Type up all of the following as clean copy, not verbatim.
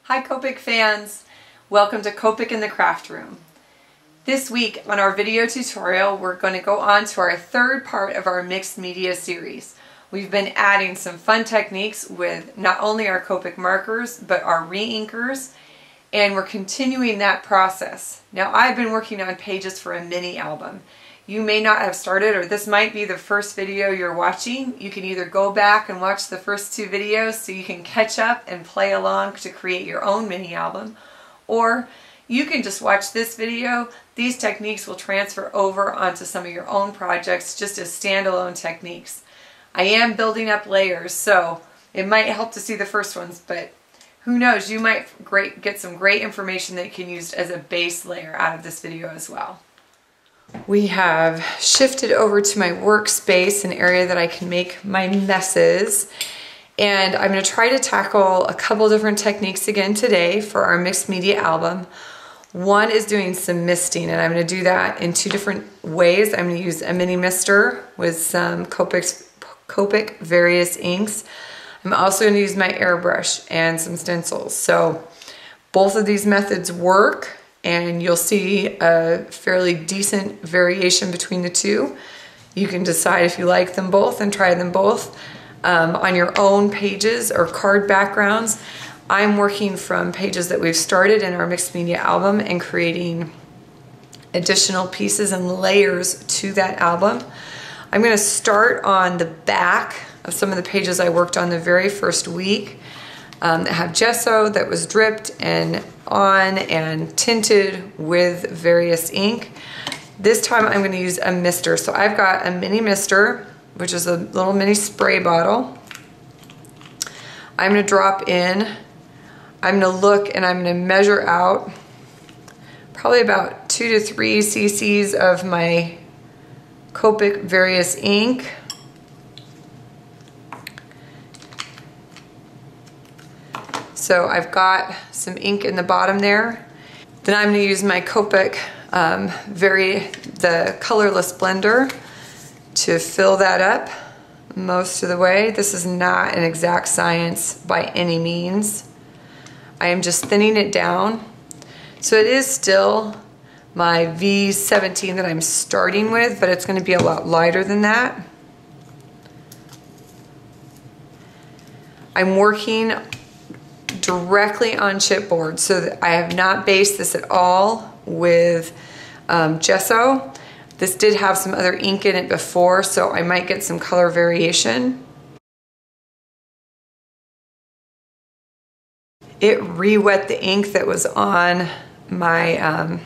Hi Copic fans! Welcome to Copic in the Craft Room. This week on our video tutorial we're going to go on to our third part of our mixed media series. We've been adding some fun techniques with not only our Copic markers but our re-inkers, and we're continuing that process. Now I've been working on pages for a mini album. You may not have started, or this might be the first video you're watching. You can either go back and watch the first two videos so you can catch up and play along to create your own mini album, or you can just watch this video. These techniques will transfer over onto some of your own projects just as standalone techniques. I am building up layers, so it might help to see the first ones, but who knows, you might get some great information that you can use as a base layer out of this video as well. We have shifted over to my workspace, an area that I can make my messes, and I'm going to try to tackle a couple different techniques again today for our mixed media album. One is doing some misting, and I'm going to do that in two different ways. I'm going to use a mini mister with some Copic various inks. I'm also going to use my airbrush and some stencils. So both of these methods work, and you'll see a fairly decent variation between the two. You can decide if you like them both and try them both on your own pages or card backgrounds. I'm working from pages that we've started in our mixed media album and creating additional pieces and layers to that album. I'm going to start on the back of some of the pages I worked on the very first week that have gesso that was dripped and on and tinted with various ink. This time I'm going to use a mister. So I've got a mini mister, which is a little mini spray bottle. I'm going to drop in. I'm going to look and I'm going to measure out probably about 2 to 3 cc's of my Copic various ink. So I've got some ink in the bottom there. Then I'm going to use my Copic the colorless blender to fill that up most of the way. This is not an exact science by any means. I am just thinning it down. So it is still my V17 that I'm starting with, but it's going to be a lot lighter than that. I'm working directly on chipboard, so that I have not based this at all with gesso. This did have some other ink in it before, so I might get some color variation. It re-wet the ink that was on my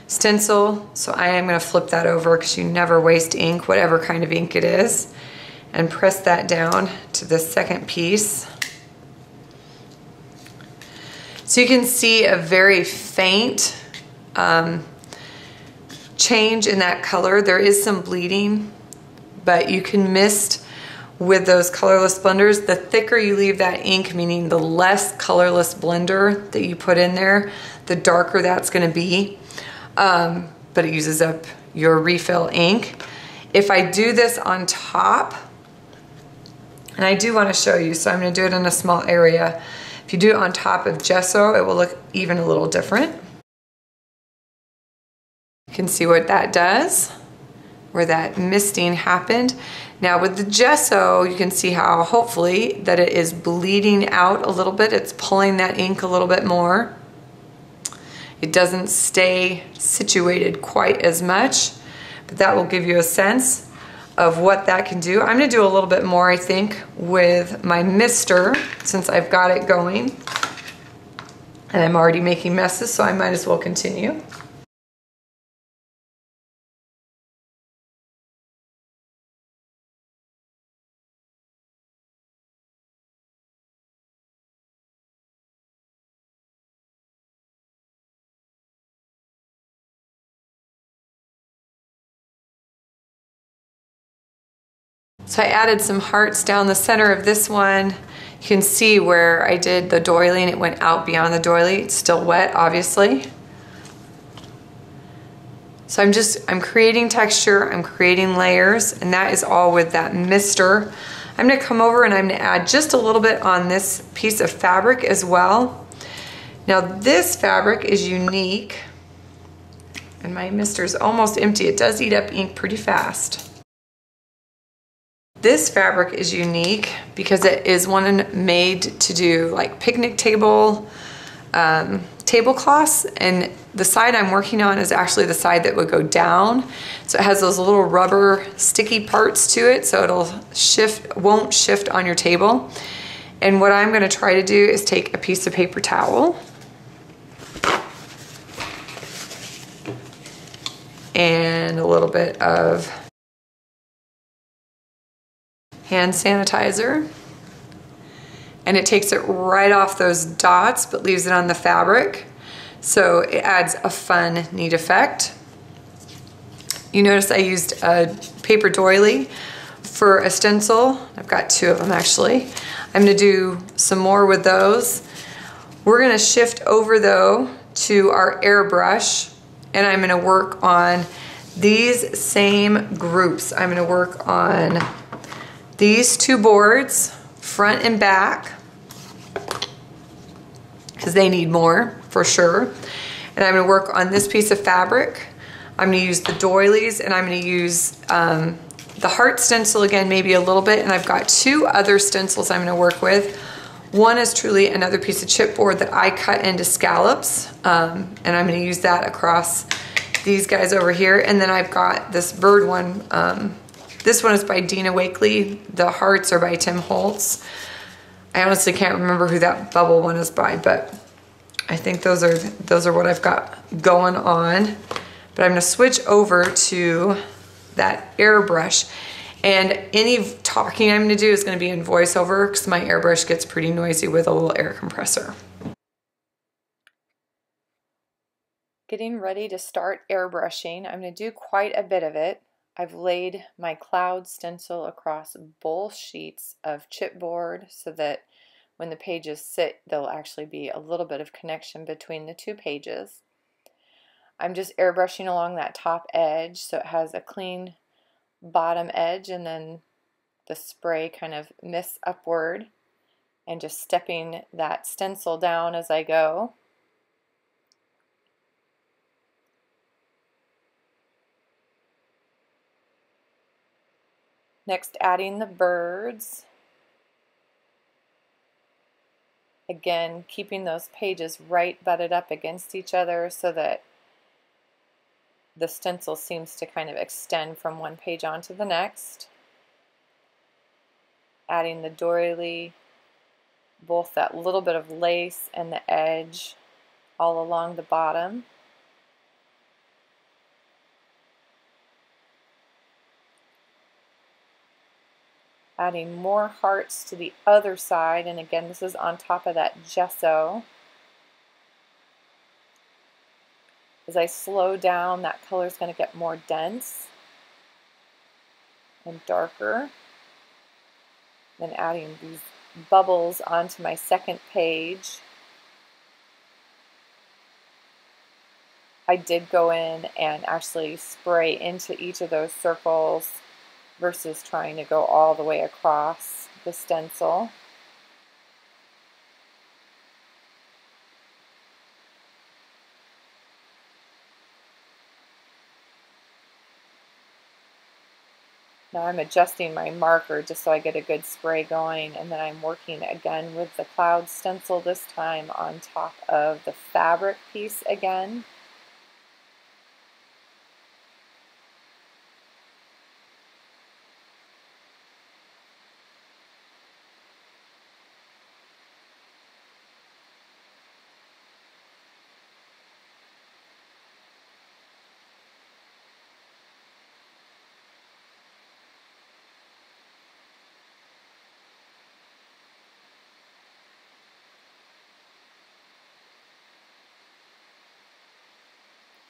stencil, so I am going to flip that over because you never waste ink, whatever kind of ink it is, and press that down to the second piece. So you can see a very faint change in that color. There is some bleeding, but you can mist with those colorless blenders. The thicker you leave that ink, meaning the less colorless blender that you put in there, the darker that's going to be, but it uses up your refill ink. If I do this on top, and I do want to show you, so I'm going to do it in a small area. If you do it on top of gesso, it will look even a little different. You can see what that does, where that misting happened. Now with the gesso, you can see how hopefully that it is bleeding out a little bit. It's pulling that ink a little bit more. It doesn't stay situated quite as much, but that will give you a sense of what that can do. I'm going to do a little bit more, I think, with my mister since I've got it going. And I'm already making messes, so I might as well continue. So I added some hearts down the center of this one. You can see where I did the doily and it went out beyond the doily. It's still wet, obviously. So I'm creating texture, I'm creating layers, and that is all with that mister. I'm gonna come over and I'm gonna add just a little bit on this piece of fabric as well. Now this fabric is unique, and my mister's almost empty. It does eat up ink pretty fast. This fabric is unique because it is one made to do like picnic table tablecloths, and the side I'm working on is actually the side that would go down. So it has those little rubber sticky parts to it, so it'll won't shift on your table. And what I'm gonna try to do is take a piece of paper towel and a little bit of hand sanitizer, and it takes it right off those dots but leaves it on the fabric, so it adds a fun, neat effect. You notice I used a paper doily for a stencil. I've got 2 of them actually. I'm gonna do some more with those. We're gonna shift over though to our airbrush, and I'm gonna work on these same groups. I'm gonna work on these 2 boards, front and back, because they need more for sure. And I'm gonna work on this piece of fabric. I'm gonna use the doilies, and I'm gonna use the heart stencil again, maybe a little bit, and I've got 2 other stencils I'm gonna work with. One is truly another piece of chipboard that I cut into scallops, and I'm gonna use that across these guys over here. And then I've got this bird one. This one is by Dina Wakely. The hearts are by Tim Holtz. I honestly can't remember who that bubble one is by, but I think those are what I've got going on. But I'm gonna switch over to that airbrush, and any talking I'm gonna do is gonna be in voiceover because my airbrush gets pretty noisy with a little air compressor. Getting ready to start airbrushing. I'm gonna do quite a bit of it. I've laid my cloud stencil across both sheets of chipboard so that when the pages sit, there'll actually be a little bit of connection between the 2 pages. I'm just airbrushing along that top edge so it has a clean bottom edge, and then the spray kind of mists upward, and just stepping that stencil down as I go. Next, adding the birds. Again, keeping those pages right butted up against each other so that the stencil seems to kind of extend from one page onto the next. Adding the doily, both that little bit of lace and the edge all along the bottom. Adding more hearts to the other side, and again this is on top of that gesso. As I slow down, that color is going to get more dense and darker. Then adding these bubbles onto my second page. I did go in and actually spray into each of those circles versus trying to go all the way across the stencil. Now I'm adjusting my marker just so I get a good spray going, and then I'm working again with the cloud stencil, this time on top of the fabric piece again.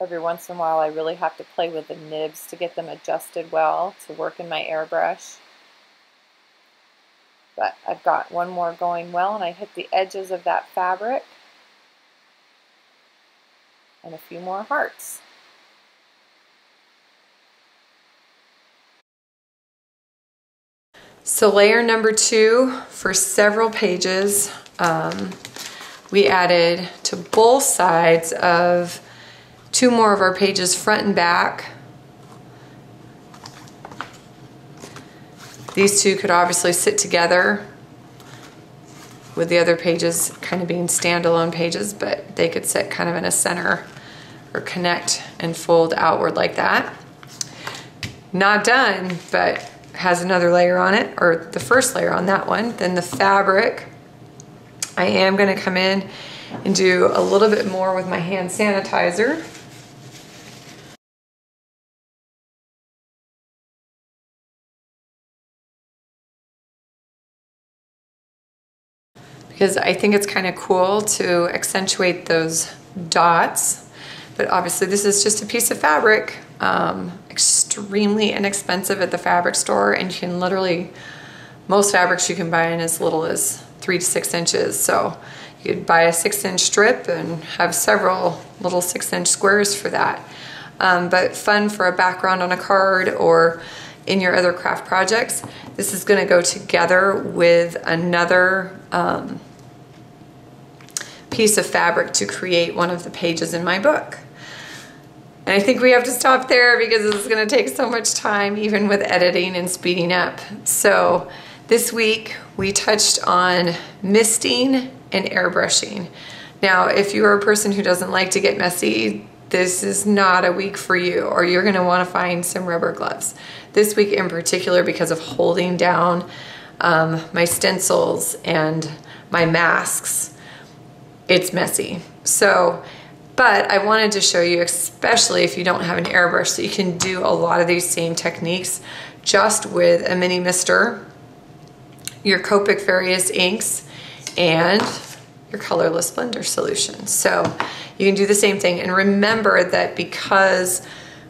Every once in a while I really have to play with the nibs to get them adjusted well to work in my airbrush. But I've got one more going well, and I hit the edges of that fabric. And a few more hearts. So layer number 2 for several pages. we added to both sides of 2 more of our pages, front and back. These 2 could obviously sit together with the other pages kind of being standalone pages, but they could sit kind of in a center or connect and fold outward like that. Not done, but has another layer on it, or the first layer on that one. Then the fabric, I am gonna come in and do a little bit more with my hand sanitizer. Because I think it's kind of cool to accentuate those dots. But obviously this is just a piece of fabric, extremely inexpensive at the fabric store, and you can literally, most fabrics you can buy in as little as 3 to 6 inches. So you could buy a 6-inch strip and have several little 6-inch squares for that. But fun for a background on a card or in your other craft projects. This is gonna go together with another piece of fabric to create one of the pages in my book. And I think we have to stop there because this is gonna take so much time, even with editing and speeding up. So this week we touched on misting and airbrushing. Now, if you're a person who doesn't like to get messy, this is not a week for you, or you're gonna wanna find some rubber gloves. This week in particular, because of holding down my stencils and my masks, it's messy. So, but I wanted to show you, especially if you don't have an airbrush, so you can do a lot of these same techniques just with a mini mister, your Copic various inks, and your colorless blender solution. So you can do the same thing. And remember that because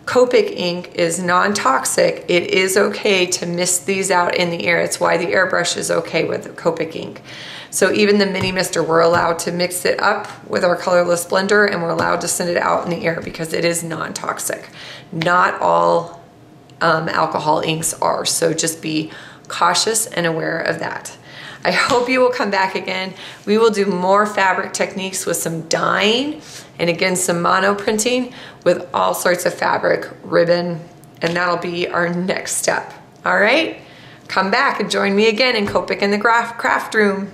Copic ink is non-toxic, it is okay to mist these out in the air. It's why the airbrush is okay with Copic ink. So even the mini mister, we're allowed to mix it up with our colorless blender, and we're allowed to send it out in the air because it is non-toxic. Not all alcohol inks are, so just be cautious and aware of that. I hope you will come back again. We will do more fabric techniques with some dyeing and again some mono printing with all sorts of fabric, ribbon, and that'll be our next step. All right? Come back and join me again in Copic in the craft room.